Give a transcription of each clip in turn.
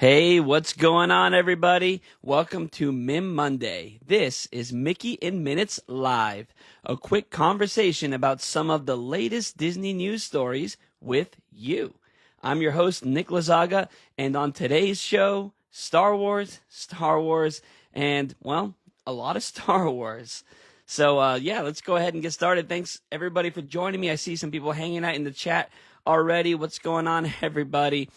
Hey, what's going on, everybody? Welcome to MiM Monday. This is Mickey in Minutes Live, a quick conversation about some of the latest Disney news stories with you. I'm your host, Nick Lazaga, and on today's show, Star Wars, and, well, a lot of Star Wars. So, let's go ahead and get started. Thanks, everybody, for joining me. I see some people hanging out in the chat already. What's going on, everybody?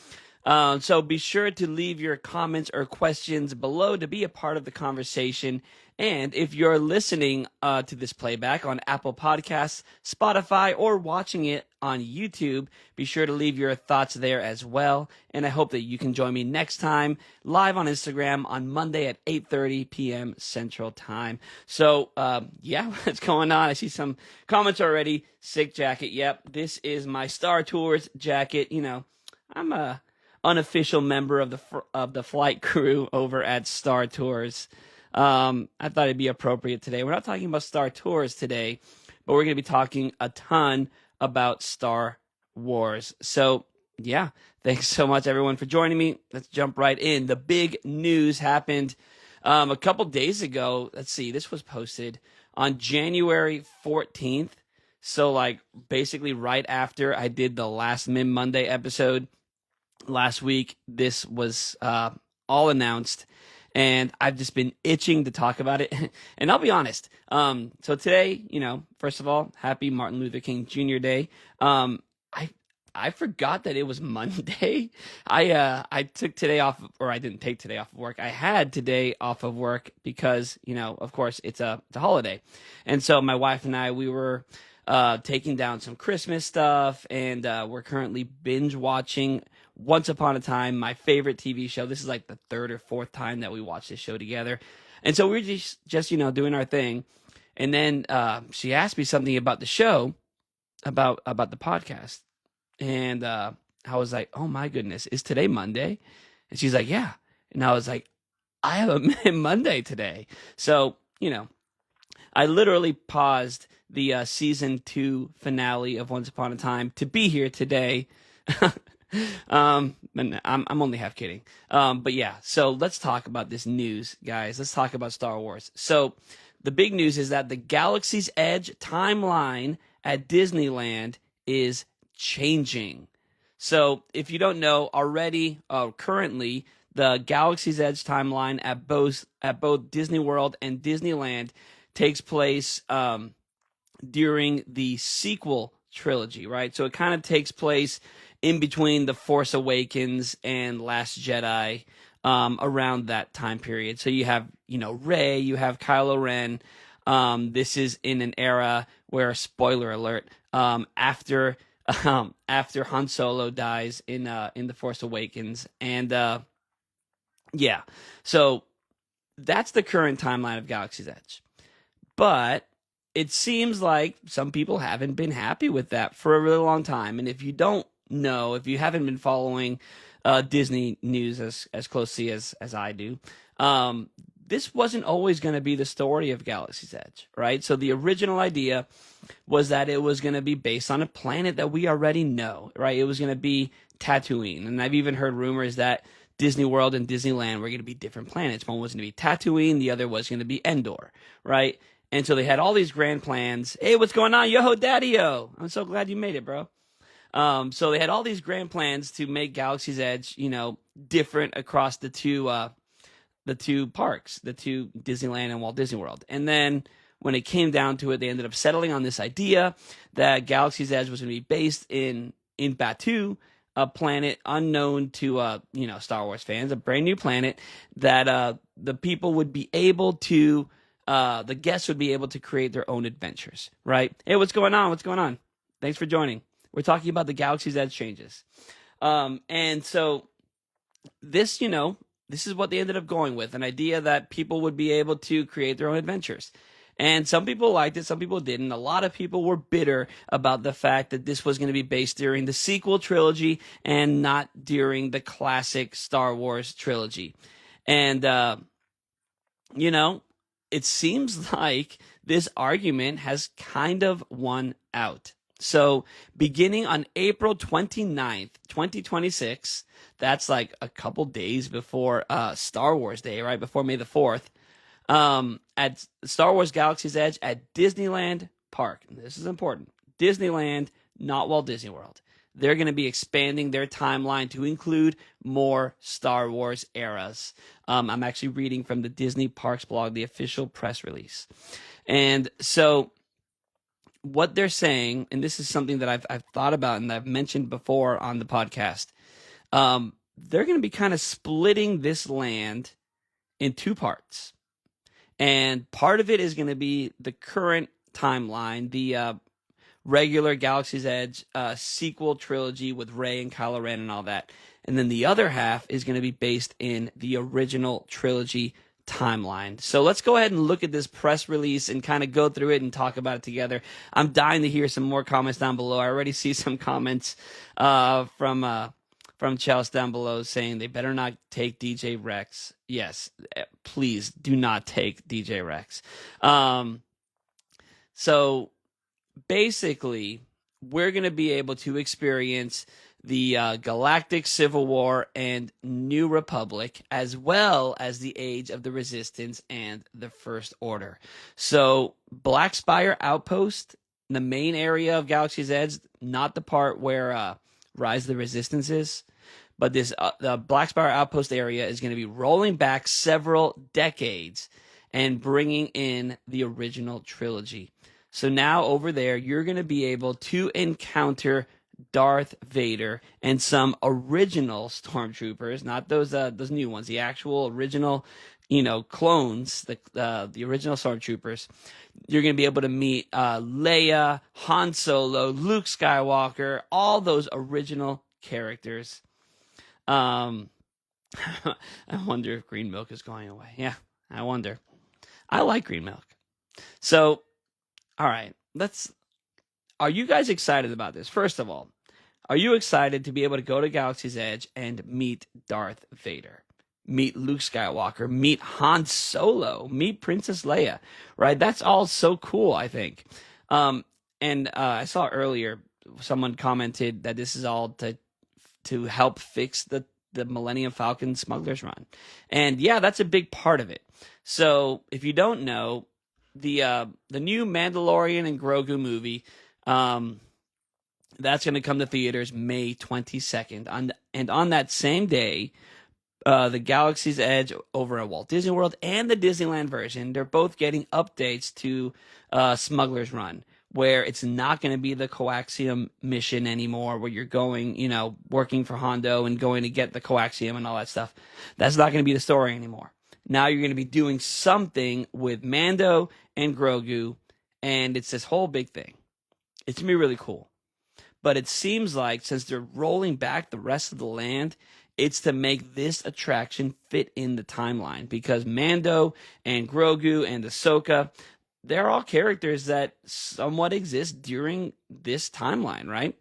So be sure to leave your comments or questions below to be a part of the conversation. And if you're listening to this playback on Apple Podcasts, Spotify, or watching it on YouTube, be sure to leave your thoughts there as well. And I hope that you can join me next time live on Instagram on Monday at 8:30 p.m. Central Time. So, what's going on? I see some comments already. Sick jacket. Yep, this is my Star Tours jacket. You know, I'm a unofficial member of the flight crew over at Star Tours. I thought it'd be appropriate today. We're not talking about Star Tours today, but we're going to be talking a ton about Star Wars. So, yeah, thanks so much, everyone, for joining me. Let's jump right in. The big news happened a couple days ago. Let's see, this was posted on January 14th. So, like, basically right after I did the last MiM Monday episode. Last week, this was all announced, and I've just been itching to talk about it. And I'll be honest. So today, first of all, happy Martin Luther King Jr. Day. I forgot that it was Monday. I took today off, or I didn't take today off of work. I had today off of work because, of course, it's a holiday. And so my wife and I, we were taking down some Christmas stuff, and we're currently binge watching Once Upon a Time, my favorite TV show. This is like the third or fourth time that we watched this show together. And so we were just doing our thing. And then she asked me something about the show, about the podcast. And I was like, oh my goodness, is today Monday? And she's like, yeah. And I was like, I have a MiM Monday today. So, I literally paused the season 2 finale of Once Upon a Time to be here today. And I'm only half kidding. But yeah, so let's talk about this news, guys. Let's talk about Star Wars. So the big news is that the Galaxy's Edge timeline at Disneyland is changing. So if you don't know already, currently the Galaxy's Edge timeline at both Disney World and Disneyland takes place during the sequel trilogy, right? So it kind of takes place in between The Force Awakens and Last Jedi, around that time period. So you have, Rey, you have Kylo Ren. This is in an era where, spoiler alert, after Han Solo dies in The Force Awakens, and so that's the current timeline of Galaxy's Edge. But it seems like some people haven't been happy with that for a really long time. And if you don't know, if you haven't been following Disney news as closely as I do, this wasn't always going to be the story of Galaxy's Edge, right? So the original idea was that it was going to be based on a planet that we already know, right? It was going to be Tatooine. And I've even heard rumors that Disney World and Disneyland were going to be different planets. One was going to be Tatooine, the other was going to be Endor, right? And so they had all these grand plans. Hey, what's going on? Yo, daddy-o. I'm so glad you made it, bro. So they had all these grand plans to make Galaxy's Edge, different across the two parks, the two Disneyland and Walt Disney World. And then when it came down to it, they ended up settling on this idea that Galaxy's Edge was going to be based in Batuu, a planet unknown to Star Wars fans, a brand new planet that the people would be able to. The guests would be able to create their own adventures, right? Hey, what's going on? What's going on? Thanks for joining. We're talking about the Galaxy's Edge changes. And so this, this is what they ended up going with, an idea that people would be able to create their own adventures. And some people liked it, some people didn't. A lot of people were bitter about the fact that this was going to be based during the sequel trilogy and not during the classic Star Wars trilogy. And, it seems like this argument has kind of won out, So beginning on April 29th, 2026, that's like a couple days before Star Wars Day, right? Before May the 4th, at Star Wars Galaxy's Edge at Disneyland Park. And this is important. Disneyland, not Walt Disney World. They're going to be expanding their timeline to include more Star Wars eras. I'm actually reading from the Disney Parks blog, the official press release. And so what they're saying, and this is something that I've thought about and I've mentioned before on the podcast, they're going to be kind of splitting this land in two parts. And part of it is going to be the current timeline, the regular Galaxy's Edge sequel trilogy with Rey and Kylo Ren and all that. And then the other half is going to be based in the original trilogy timeline. So let's go ahead and look at this press release and kind of go through it and talk about it together. I'm dying to hear some more comments down below. I already see some comments from Chelsea down below saying they better not take DJ Rex. Yes, please do not take DJ Rex. So basically, we're going to be able to experience the Galactic Civil War and New Republic, as well as the Age of the Resistance and the First Order. So Black Spire Outpost, the main area of Galaxy's Edge, not the part where Rise of the Resistance is, but this the Black Spire Outpost area is going to be rolling back several decades and bringing in the original trilogy. So now over there, you're going to be able to encounter Darth Vader and some original stormtroopers, not those new ones, the actual original, clones, the original stormtroopers. You're going to be able to meet Leia, Han Solo, Luke Skywalker, all those original characters. I wonder if green milk is going away. Yeah, I wonder. I like green milk. So, all right, are you guys excited about this? First of all, are you excited to be able to go to Galaxy's Edge and meet Darth Vader, meet Luke Skywalker, meet Han Solo, meet Princess Leia, right? That's all so cool, I think. And I saw earlier someone commented that this is all to help fix the Millennium Falcon Smuggler's Run. And yeah, that's a big part of it. So if you don't know, the new Mandalorian and Grogu movie, that's going to come to theaters May 22nd. And on that same day, the Galaxy's Edge over at Walt Disney World and the Disneyland version, they're both getting updates to Smuggler's Run, where it's not going to be the coaxium mission anymore, where you're going, working for Hondo and going to get the coaxium and all that stuff. That's not going to be the story anymore. Now you're going to be doing something with Mando and Grogu, and it's this whole big thing. It's going to be really cool. But it seems like since they're rolling back the rest of the land, it's to make this attraction fit in the timeline, because Mando and Grogu and Ahsoka, they're all characters that somewhat exist during this timeline, right?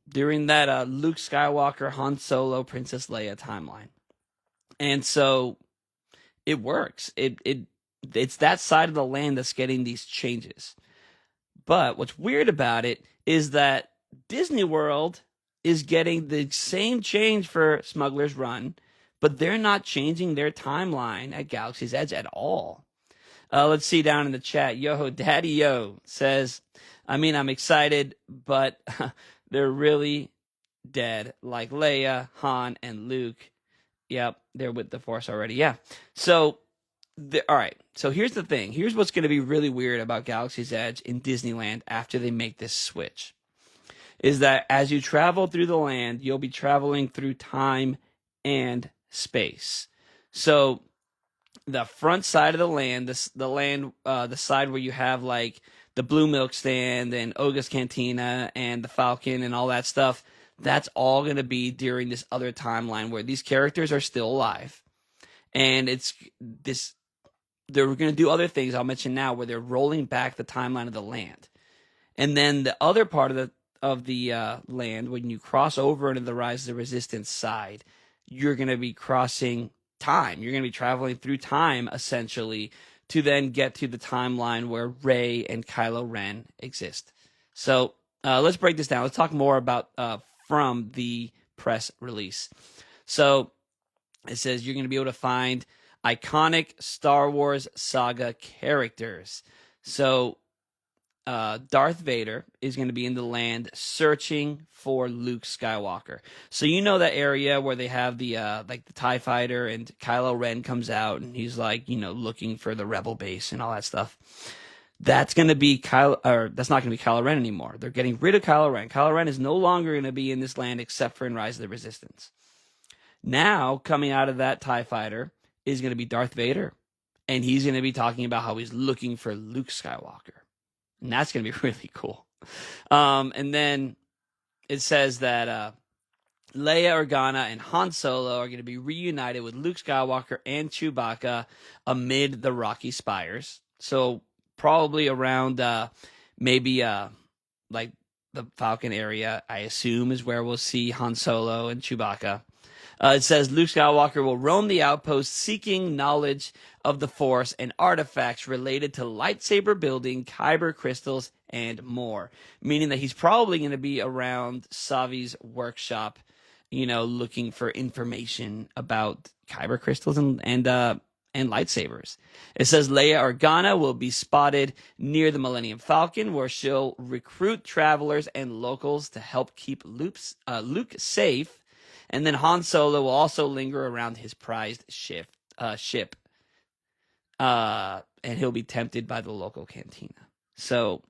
During that Luke Skywalker, Han Solo, Princess Leia timeline. And so it works. It's that side of the land that's getting these changes. But what's weird about it is that Disney World is getting the same change for Smuggler's Run, but they're not changing their timeline at Galaxy's Edge at all. Let's see down in the chat. Yo, Daddy Yo says, I'm excited, but they're really dead, like Leia, Han, and Luke. Yep, they're with the Force already. Yeah. So, all right. So here's the thing. Here's what's going to be really weird about Galaxy's Edge in Disneyland after they make this switch. Is that as you travel through the land, you'll be traveling through time and space. So the front side of the land, the side where you have like the Blue Milk Stand and Oga's Cantina and the Falcon and all that stuff, that's all going to be during this other timeline where these characters are still alive. And they're going to do other things I'll mention now where they're rolling back the timeline of the land. And then the other part of the land, when you cross over into the Rise of the Resistance side, you're going to be crossing time. You're going to be traveling through time, essentially, to then get to the timeline where Rey and Kylo Ren exist. So let's break this down. Let's talk more about from the press release. So it says you're going to be able to find iconic Star Wars saga characters. So Darth Vader is going to be in the land searching for Luke Skywalker. So you know that area where they have the like the TIE fighter and Kylo Ren comes out and he's like, looking for the rebel base and all that stuff. That's going to be that's not going to be Kylo Ren anymore. They're getting rid of Kylo Ren. Kylo Ren is no longer going to be in this land except for in Rise of the Resistance. Now, coming out of that TIE fighter is going to be Darth Vader. And he's going to be talking about how he's looking for Luke Skywalker. And that's going to be really cool. And then it says that Leia Organa and Han Solo are going to be reunited with Luke Skywalker and Chewbacca amid the rocky spires. So probably around maybe like the Falcon area, I assume, is where we'll see Han Solo and Chewbacca. It says Luke Skywalker will roam the outpost seeking knowledge of the Force and artifacts related to lightsaber building, kyber crystals, and more. Meaning that he's probably going to be around Savi's workshop, looking for information about kyber crystals and lightsabers. It says Leia Organa will be spotted near the Millennium Falcon, where she'll recruit travelers and locals to help keep Luke safe. And then Han Solo will also linger around his prized ship, and he'll be tempted by the local cantina. So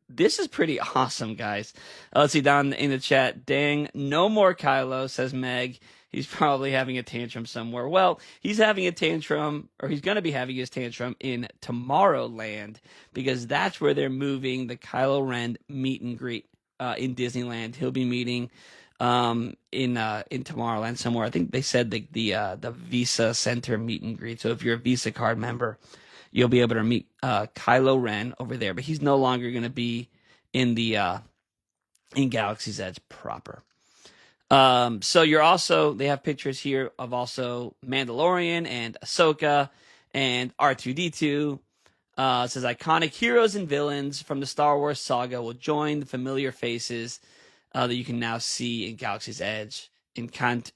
this is pretty awesome, guys. Let's see down in the chat. Dang, no more Kylo, says Meg. He's probably having a tantrum somewhere. Well, he's having a tantrum, or he's going to be having his tantrum in Tomorrowland, because that's where they're moving the Kylo Ren meet and greet in Disneyland. He'll be meeting in Tomorrowland somewhere. I think they said the Visa Center meet and greet. So if you're a Visa card member, you'll be able to meet Kylo Ren over there. But he's no longer going to be in the in Galaxy's Edge proper. So they have pictures here of also Mandalorian and Ahsoka and R2-D2. It says iconic heroes and villains from the Star Wars saga will join the familiar faces that you can now see in Galaxy's Edge. Encounter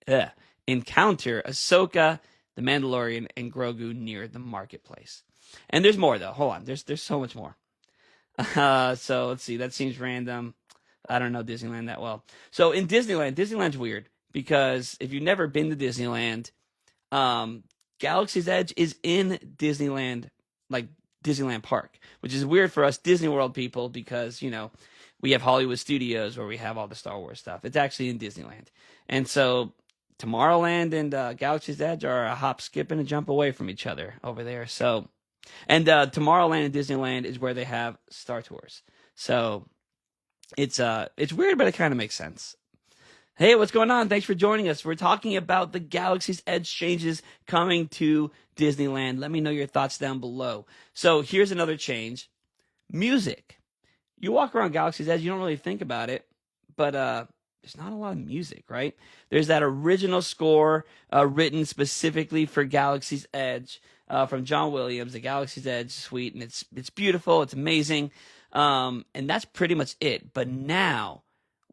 Ahsoka, the Mandalorian, and Grogu near the marketplace. And there's more though. Hold on, there's so much more. So let's see. That seems random. I don't know Disneyland that well. So in Disneyland's weird because if you've never been to Disneyland, Galaxy's Edge is in Disneyland, like Disneyland Park, which is weird for us Disney World people because, we have Hollywood Studios where we have all the Star Wars stuff. It's actually in Disneyland. And so Tomorrowland and Galaxy's Edge are a hop, skip, and a jump away from each other over there. So, and Tomorrowland and Disneyland is where they have Star Tours. So it's weird, but it kind of makes sense. Hey, what's going on? Thanks for joining us. We're talking about the Galaxy's Edge changes coming to Disneyland. Let me know your thoughts down below. So here's another change. Music. You walk around Galaxy's Edge, you don't really think about it, but there's not a lot of music, right? There's that original score written specifically for Galaxy's Edge from John Williams, the Galaxy's Edge suite, and it's beautiful, it's amazing, and that's pretty much it. But now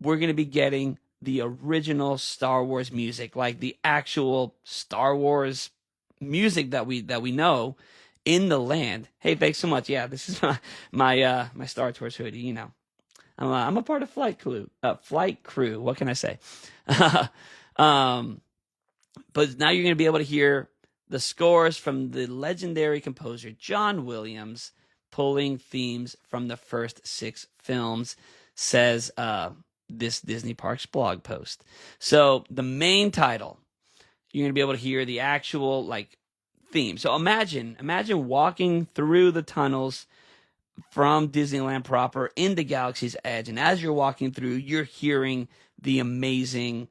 we're going to be getting the original Star Wars music, like the actual Star Wars music that we know in the land. Hey, thanks so much. Yeah, this is my Star Tours hoodie. I'm a part of flight crew. What can I say? But now you're going to be able to hear the scores from the legendary composer John Williams, pulling themes from the first 6 films, says this Disney Parks blog post. So the main title, you're going to be able to hear the actual theme. So imagine walking through the tunnels from Disneyland proper into Galaxy's Edge, and as you're walking through, you're hearing the amazing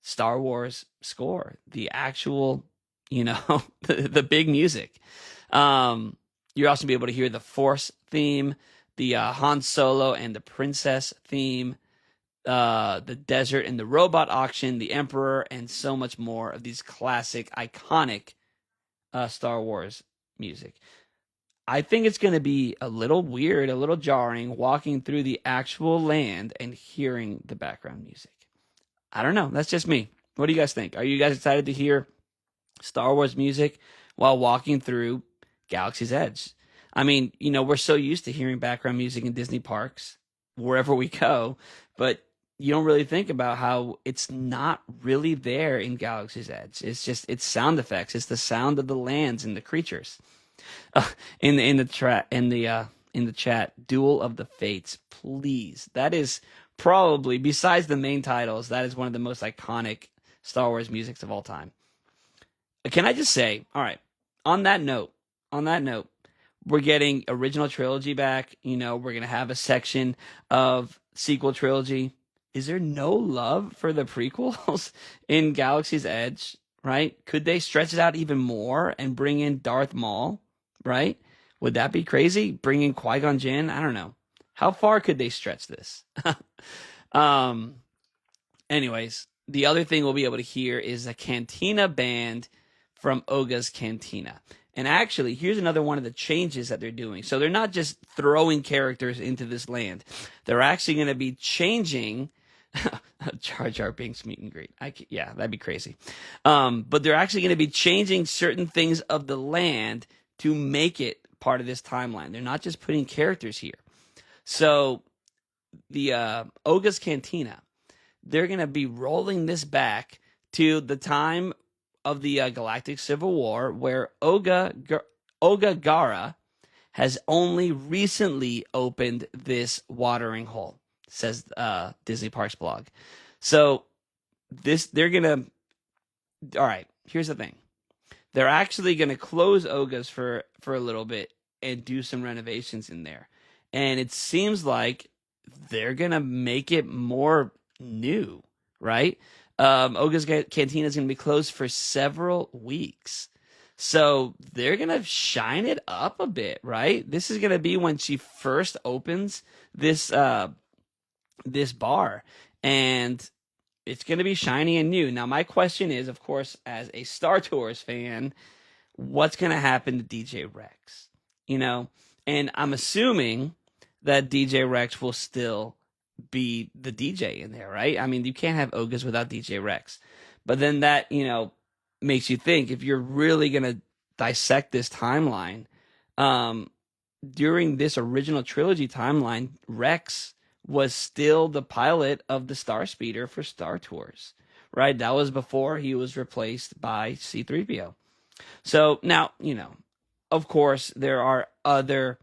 Star Wars score, the actual, the big music. You're also be able to hear the Force theme, the Han Solo and the Princess theme, the desert and the robot auction, the Emperor, and so much more of these classic, iconic Star Wars music. I think it's going to be a little weird, a little jarring walking through the actual land and hearing the background music. I don't know. That's just me. What do you guys think? Are you guys excited to hear Star Wars music while walking through Galaxy's Edge? I mean, we're so used to hearing background music in Disney parks wherever we go, but you don't really think about how it's not really there in Galaxy's Edge. It's sound effects. It's the sound of the lands and the creatures. In the chat, Duel of the Fates, please. That is probably, besides the main titles, that is one of the most iconic Star Wars musics of all time. Can I just say, all right, on that note, we're getting original trilogy back. We're going to have a section of sequel trilogy. Is there no love for the prequels in Galaxy's Edge, right? Could they stretch it out even more and bring in Darth Maul, right? Would that be crazy? Bring in Qui-Gon Jinn? I don't know. How far could they stretch this? Anyways, the other thing we'll be able to hear is a Cantina band from Oga's Cantina. And actually, here's another one of the changes that they're doing. So they're not just throwing characters into this land. They're actually going to be changing Jar Jar Binks meet and greet. Yeah, that'd be crazy. But they're actually going to be changing certain things of the land to make it part of this timeline. They're not just putting characters here. So the Oga's Cantina, they're going to be rolling this back to the time of the Galactic Civil War, where Oga Gara has only recently opened this watering hole, says Disney Parks blog. So they're going to, all right, here's the thing. They're actually going to close Oga's for a little bit and do some renovations in there. And it seems like they're going to make it more new, right? Oga's Cantina is going to be closed for several weeks. So they're going to shine it up a bit, right? This is going to be when she first opens this this bar. And it's going to be shiny and new. Now, my question is, of course, as a Star Tours fan, what's going to happen to DJ Rex? And I'm assuming that DJ Rex will still be the DJ in there, right? I mean, you can't have Oga's without DJ Rex. But then that, makes you think, if you're really going to dissect this timeline, during this original trilogy timeline, Rex was still the pilot of the Star Speeder for Star Tours, right? That was before he was replaced by C-3PO. So now, of course, there are other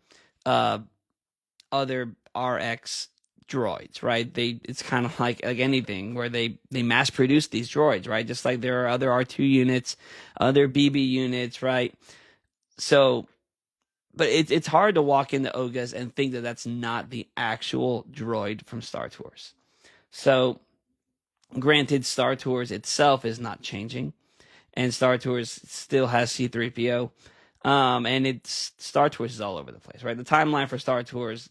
RX droids, right? It's kind of like anything where they mass produce these droids, right? Just like there are other R2 units, other BB units, right? So, but it's hard to walk into Oga's and think that that's not the actual droid from Star Tours. So, granted, Star Tours itself is not changing, and Star Tours still has C-3PO, and Star Tours is all over the place, right? The timeline for Star Tours,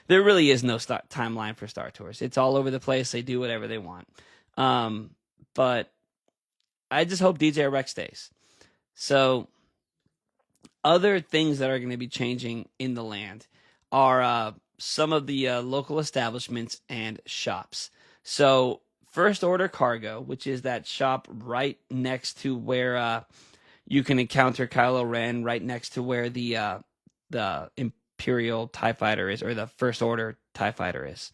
there really is no timeline for Star Tours. It's all over the place. They do whatever they want. But I just hope DJ Rex stays. So other things that are going to be changing in the land are some of the local establishments and shops. So First Order Cargo, which is that shop right next to where you can encounter Kylo Ren, right next to where the Imperial TIE Fighter is, or the First Order TIE Fighter is.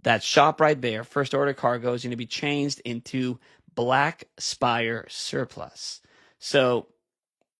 That shop right there, First Order Cargo, is going to be changed into Black Spire Surplus. So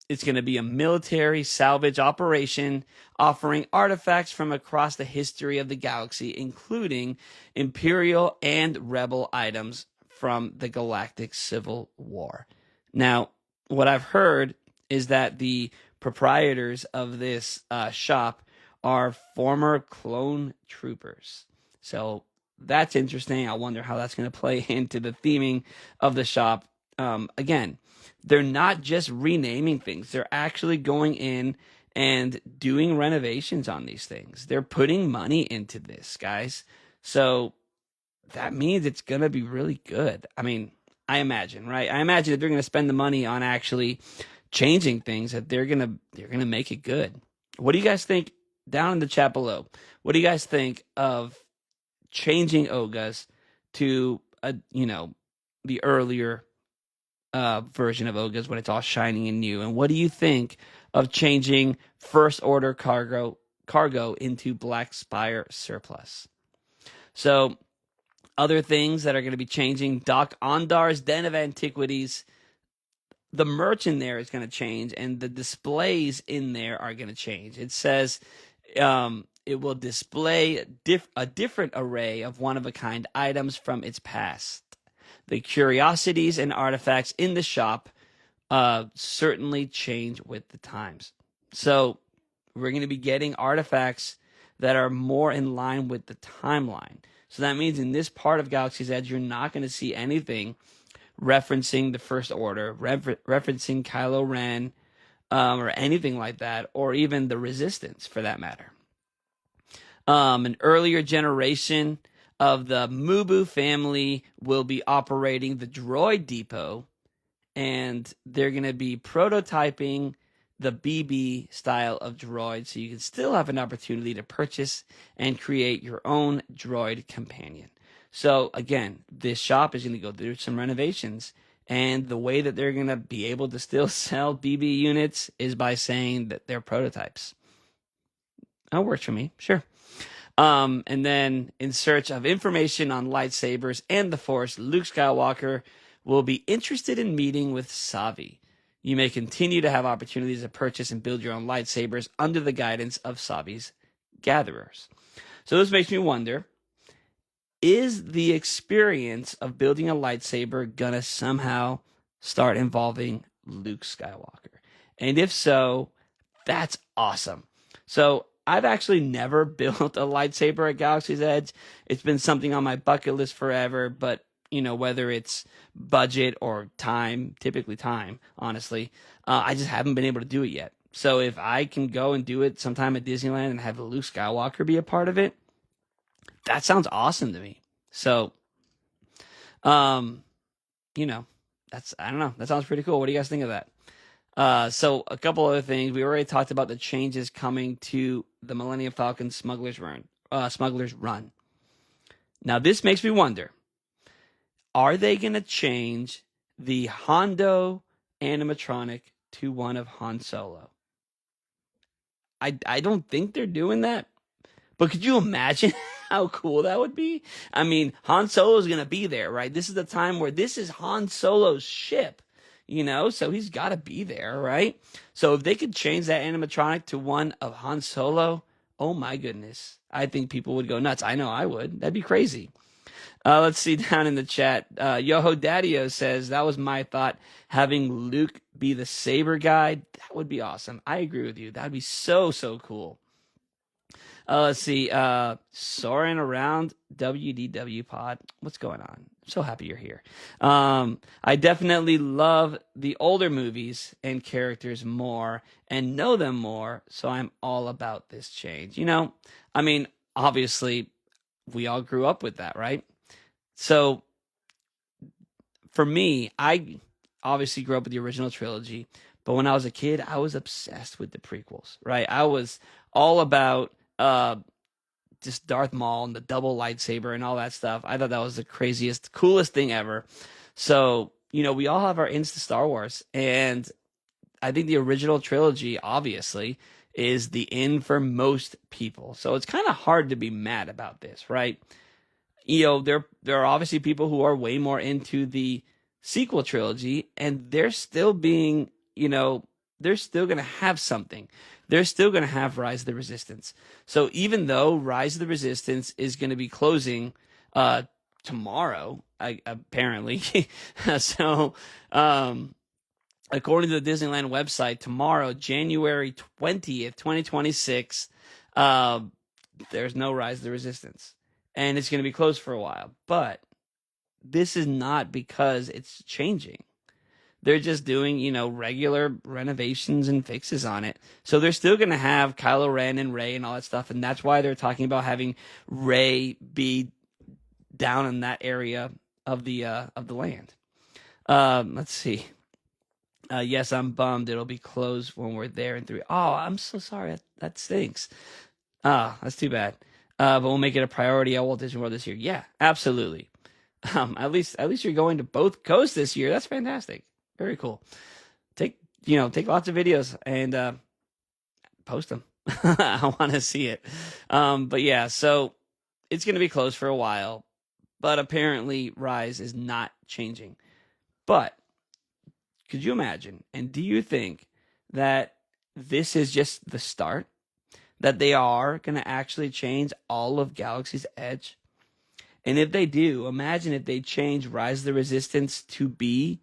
it's going to be a military salvage operation offering artifacts from across the history of the galaxy, including Imperial and Rebel items from the Galactic Civil War. Now, what I've heard is that the proprietors of this shop are former clone troopers. So that's interesting. I wonder how that's going to play into the theming of the shop. Again, they're not just renaming things. They're actually going in and doing renovations on these things. They're putting money into this, guys. So that means it's going to be really good. I mean, I imagine, right? I imagine if they're going to spend the money on actually changing things that they're gonna make it good. What do you guys think? Down in the chat below, what do you guys think of changing Ogas to the earlier version of Ogas when it's all shiny and new? And what do you think of changing First Order cargo into Black Spire Surplus? So, other things that are going to be changing: Doc Ondar's Den of Antiquities. The merch in there is going to change, and the displays in there are going to change. It says it will display a different array of one-of-a-kind items from its past. The curiosities and artifacts in the shop certainly change with the times. So we're going to be getting artifacts that are more in line with the timeline. So that means in this part of Galaxy's Edge, you're not going to see anything referencing the First Order, referencing Kylo Ren, or anything like that, or even the Resistance for that matter. An earlier generation of the Mubu family will be operating the Droid Depot, and they're going to be prototyping the BB style of droid, so you can still have an opportunity to purchase and create your own droid companion. So again, this shop is going to go through some renovations, and the way that they're going to be able to still sell BB units is by saying that they're prototypes. That works for me, sure. And then, in search of information on lightsabers and the Force, Luke Skywalker will be interested in meeting with Savi. You may continue to have opportunities to purchase and build your own lightsabers under the guidance of Savi's gatherers. So this makes me wonder, is the experience of building a lightsaber gonna somehow start involving Luke Skywalker? And if so, that's awesome. So I've actually never built a lightsaber at Galaxy's Edge. It's been something on my bucket list forever, but whether it's budget or time, typically time, honestly, I just haven't been able to do it yet. So if I can go and do it sometime at Disneyland and have Luke Skywalker be a part of it, that sounds awesome to me. So, I don't know. That sounds pretty cool. What do you guys think of that? So a couple other things. We already talked about the changes coming to the Millennium Falcon Smuggler's Run. Now this makes me wonder, are they going to change the Hondo animatronic to one of Han Solo? I don't think they're doing that. But could you imagine how cool that would be? I mean, Han Solo is going to be there, right? This is the time where this is Han Solo's ship, so he's got to be there, right? So if they could change that animatronic to one of Han Solo, oh my goodness, I think people would go nuts. I know I would. That'd be crazy. Let's see down in the chat. Yoho Daddio says, that was my thought. Having Luke be the saber guide, that would be awesome. I agree with you. That'd be so, so cool. Let's see. Soaring around WDW pod. What's going on? I'm so happy you're here. I definitely love the older movies and characters more and know them more, so I'm all about this change. Obviously, we all grew up with that, right? So, for me, I obviously grew up with the original trilogy, but when I was a kid, I was obsessed with the prequels, right? I was all about just Darth Maul and the double lightsaber and all that stuff. I thought that was the craziest, coolest thing ever. So, we all have our ins to Star Wars, and I think the original trilogy, obviously, is the in for most people. So it's kind of hard to be mad about this, right? There are obviously people who are way more into the sequel trilogy, and they're still being, they're still going to have something. They're still going to have Rise of the Resistance. So even though Rise of the Resistance is going to be closing tomorrow, apparently, so according to the Disneyland website, tomorrow, January 20th, 2026, there's no Rise of the Resistance. And it's going to be closed for a while. But this is not because it's changing. They're just doing, regular renovations and fixes on it. So they're still going to have Kylo Ren and Rey and all that stuff. And that's why they're talking about having Rey be down in that area of the land. Let's see. Yes, I'm bummed. It'll be closed when we're there in 3. Oh, I'm so sorry. That stinks. Ah, that's too bad. But we'll make it a priority at Walt Disney World this year. Yeah, absolutely. At least you're going to both coasts this year. That's fantastic. Very cool. Take lots of videos and post them. I want to see it. But yeah, so it's going to be closed for a while. But apparently, Rise is not changing. But could you imagine? And do you think that this is just the start? That they are going to actually change all of Galaxy's Edge? And if they do, imagine if they change Rise of the Resistance to be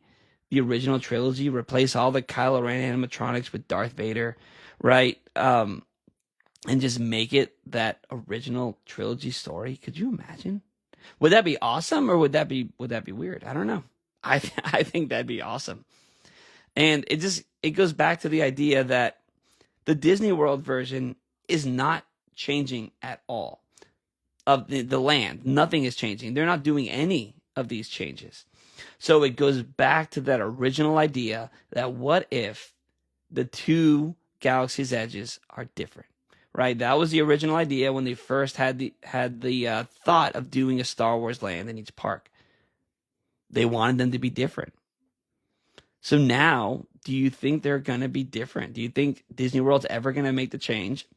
the original trilogy, replace all the Kylo Ren animatronics with Darth Vader, right? And just make it that original trilogy story. Could you imagine? Would that be awesome, or would that be weird? I don't know. I think that'd be awesome. And it goes back to the idea that the Disney World version is not changing at all. Of the land, nothing is changing. They're not doing any of these changes. So it goes back to that original idea that what if the two Galaxy's Edges are different, right? That was the original idea when they first had the thought of doing a Star Wars land in each park. They wanted them to be different. So now, do you think they're going to be different? Do you think Disney World's ever going to make the change?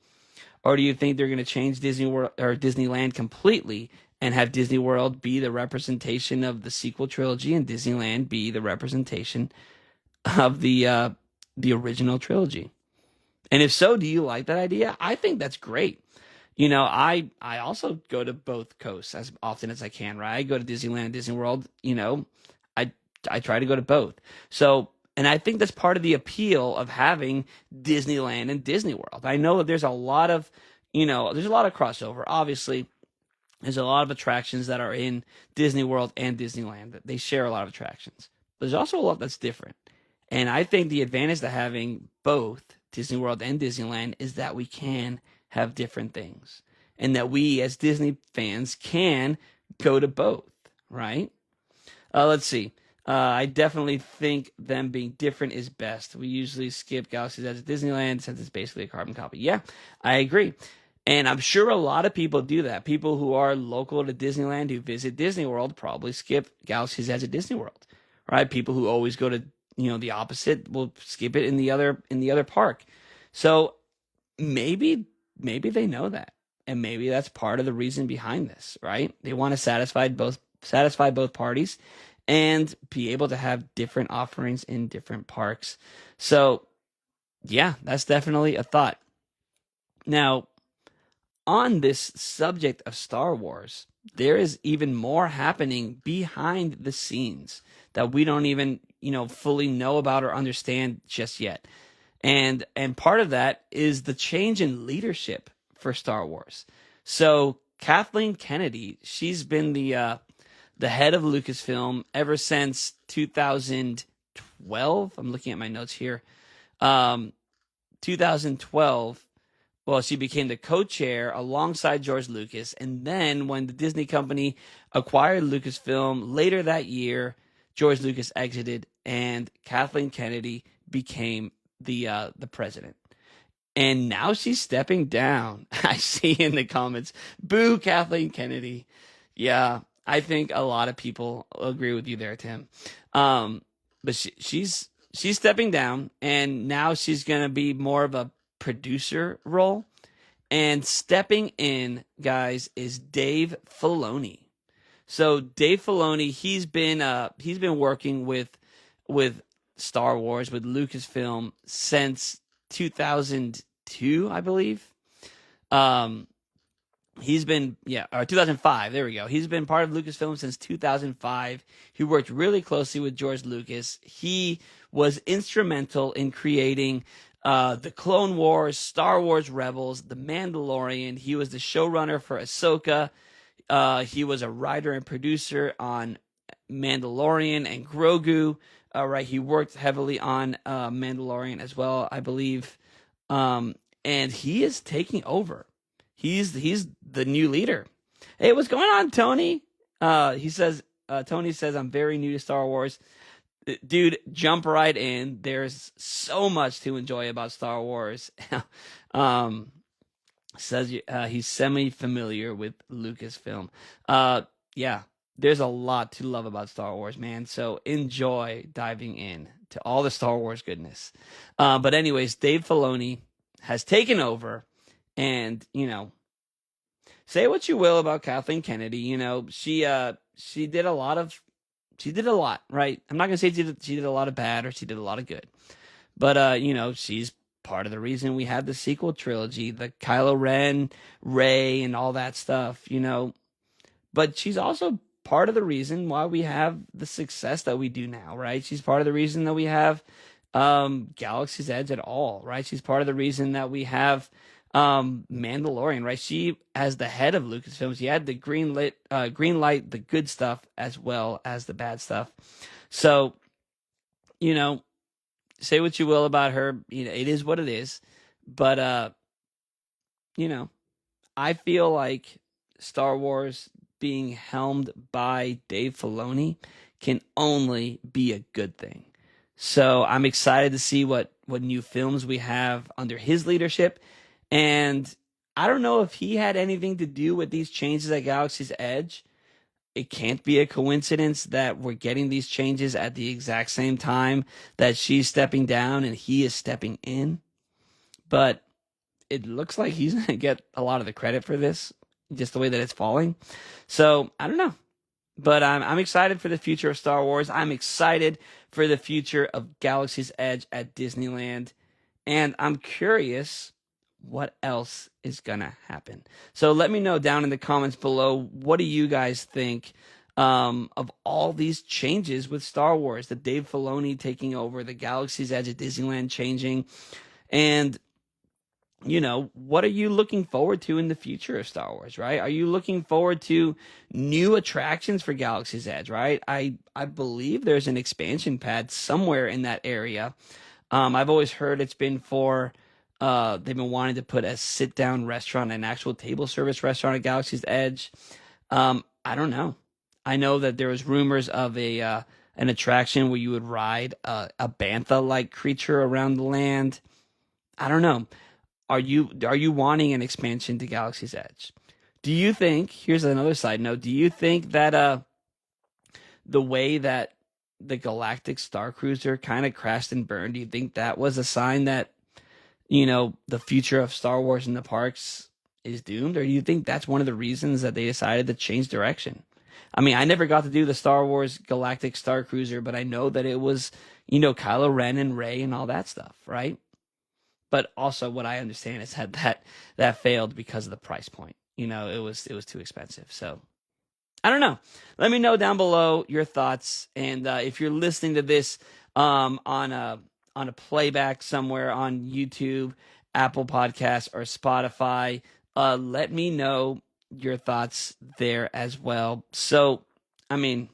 Or do you think they're going to change Disney World or Disneyland completely and have Disney World be the representation of the sequel trilogy and Disneyland be the representation of the original trilogy? And if so, do you like that idea? I think that's great. I also go to both coasts as often as I can, right? I go to Disneyland, Disney World, I try to go to both. So, and I think that's part of the appeal of having Disneyland and Disney World. I know that there's a lot of crossover. Obviously, there's a lot of attractions that are in Disney World and Disneyland. They share a lot of attractions. But there's also a lot that's different. And I think the advantage to having both Disney World and Disneyland is that we can have different things. And that we, as Disney fans, can go to both, right? Let's see. I definitely think them being different is best. We usually skip Galaxy's Edge at Disneyland since it's basically a carbon copy. Yeah, I agree. And I'm sure a lot of people do that. People who are local to Disneyland who visit Disney World probably skip Galaxy's Edge at Disney World, right? People who always go to the opposite will skip it in the other park. So maybe they know that, and maybe that's part of the reason behind this, right? They want to satisfy both parties and be able to have different offerings in different parks. So, yeah, that's definitely a thought. Now, on this subject of Star Wars, there is even more happening behind the scenes that we don't even, fully know about or understand just yet. And part of that is the change in leadership for Star Wars. So, Kathleen Kennedy, she's been the head of Lucasfilm ever since 2012. I'm looking at my notes here. 2012. Well, she became the co-chair alongside George Lucas. And then when the Disney company acquired Lucasfilm later that year, George Lucas exited and Kathleen Kennedy became the president. And now she's stepping down. I see in the comments, boo Kathleen Kennedy. Yeah, I think a lot of people agree with you there, Tim. But she's stepping down, and now she's going to be more of a producer role. And stepping in, guys, is Dave Filoni. So Dave Filoni, he's been working with Star Wars, with Lucasfilm since 2002, I believe. He's been, or 2005, there we go. He's been part of Lucasfilm since 2005. He worked really closely with George Lucas. He was instrumental in creating the Clone Wars, Star Wars Rebels, The Mandalorian. He was the showrunner for Ahsoka. He was a writer and producer on Mandalorian and Grogu. Right, he worked heavily on Mandalorian as well, I believe. And he is taking over. He's the new leader. Hey, what's going on, Tony? Tony says, I'm very new to Star Wars. Dude, jump right in. There's so much to enjoy about Star Wars. um, says he's semi-familiar with Lucasfilm. Yeah, there's a lot to love about Star Wars, man. So enjoy diving in to all the Star Wars goodness. But anyways, Dave Filoni has taken over, and say what you will about Kathleen Kennedy. She did a lot of she did a lot, right? I'm not gonna say she did a lot of bad or she did a lot of good, but she's part of the reason we had the sequel trilogy, the Kylo Ren, Rey, and all that stuff. But she's also part of the reason why we have the success that we do now, right? She's part of the reason that we have Galaxy's Edge at all, right? She's part of the reason that we have Mandalorian, right? She, as the head of Lucasfilm, she had the green light, the good stuff as well as the bad stuff. So, say what you will about her, it is what it is. But I feel like Star Wars being helmed by Dave Filoni can only be a good thing. So I'm excited to see what new films we have under his leadership. And I don't know if he had anything to do with these changes at Galaxy's Edge. It can't be a coincidence that we're getting these changes at the exact same time that she's stepping down and he is stepping in. But it looks like he's going to get a lot of the credit for this, just the way that it's falling. So I don't know. But I'm excited for the future of Star Wars. I'm excited for the future of Galaxy's Edge at Disneyland. And I'm curious what else is going to happen. So let me know down in the comments below, what do you guys think of all these changes with Star Wars? The Dave Filoni taking over, the Galaxy's Edge at Disneyland changing. And what are you looking forward to in the future of Star Wars, right? Are you looking forward to new attractions for Galaxy's Edge, right? I believe there's an expansion pad somewhere in that area. I've always heard it's been for, they've been wanting to put a sit-down restaurant, an actual table service restaurant at Galaxy's Edge. I don't know. I know that there was rumors of an attraction where you would ride a bantha-like creature around the land. I don't know. Are you wanting an expansion to Galaxy's Edge? Do you think, here's another side note, do you think that the way that the Galactic Star Cruiser kind of crashed and burned, do you think that was a sign that, the future of Star Wars in the parks is doomed? Or do you think that's one of the reasons that they decided to change direction? I mean, I never got to do the Star Wars Galactic Star Cruiser, but I know that it was, Kylo Ren and Rey and all that stuff, right? But also, what I understand is that failed because of the price point. It was too expensive. So I don't know. Let me know down below your thoughts, and if you're listening to this on a playback somewhere on YouTube, Apple Podcasts, or Spotify, let me know your thoughts there as well. So, I mean,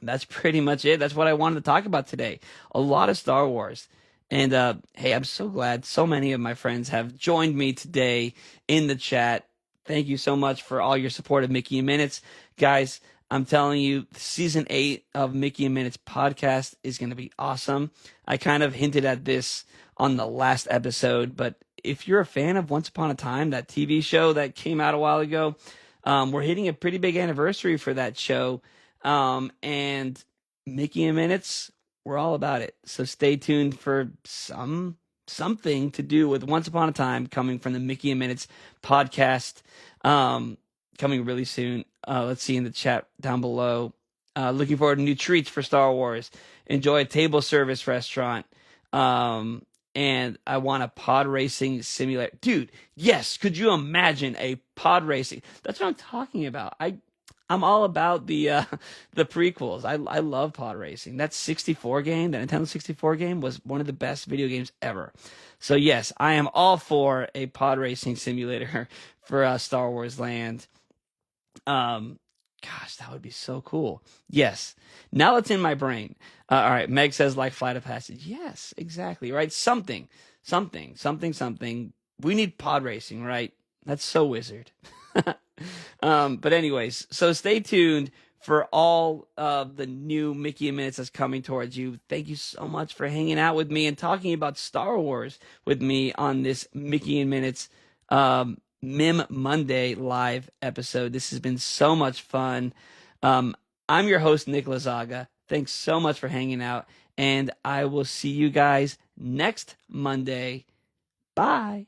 that's pretty much it. That's what I wanted to talk about today. A lot of Star Wars. And hey, I'm so glad so many of my friends have joined me today in the chat. Thank you so much for all your support of Mickey in Minutes. Guys, I'm telling you, season 8 of Mickey in Minutes podcast is going to be awesome. I kind of hinted at this on the last episode, but if you're a fan of Once Upon a Time, that TV show that came out a while ago, we're hitting a pretty big anniversary for that show. And Mickey in Minutes, we're all about it. So stay tuned for something to do with Once Upon a Time coming from the Mickey in Minutes podcast, coming really soon. Let's see in the chat down below. Looking forward to new treats for Star Wars. Enjoy a table service restaurant. And I want a pod racing simulator. Dude, yes. Could you imagine a pod racing? That's what I'm talking about. I'm all about the prequels. I love pod racing. That 64 game, that Nintendo 64 game, was one of the best video games ever. So yes, I am all for a pod racing simulator for Star Wars Land. Gosh, that would be so cool. Yes. Now it's in my brain. All right. Meg says like Flight of Passage. Yes, exactly. Right. Something. We need pod racing, right? That's so wizard. But anyways, so stay tuned for all of the new Mickey in Minutes that's coming towards you. Thank you so much for hanging out with me and talking about Star Wars with me on this Mickey in Minutes MIM Monday live episode. This has been so much fun. I'm your host, Nick Lazaga. Thanks so much for hanging out, and I will see you guys next Monday. Bye.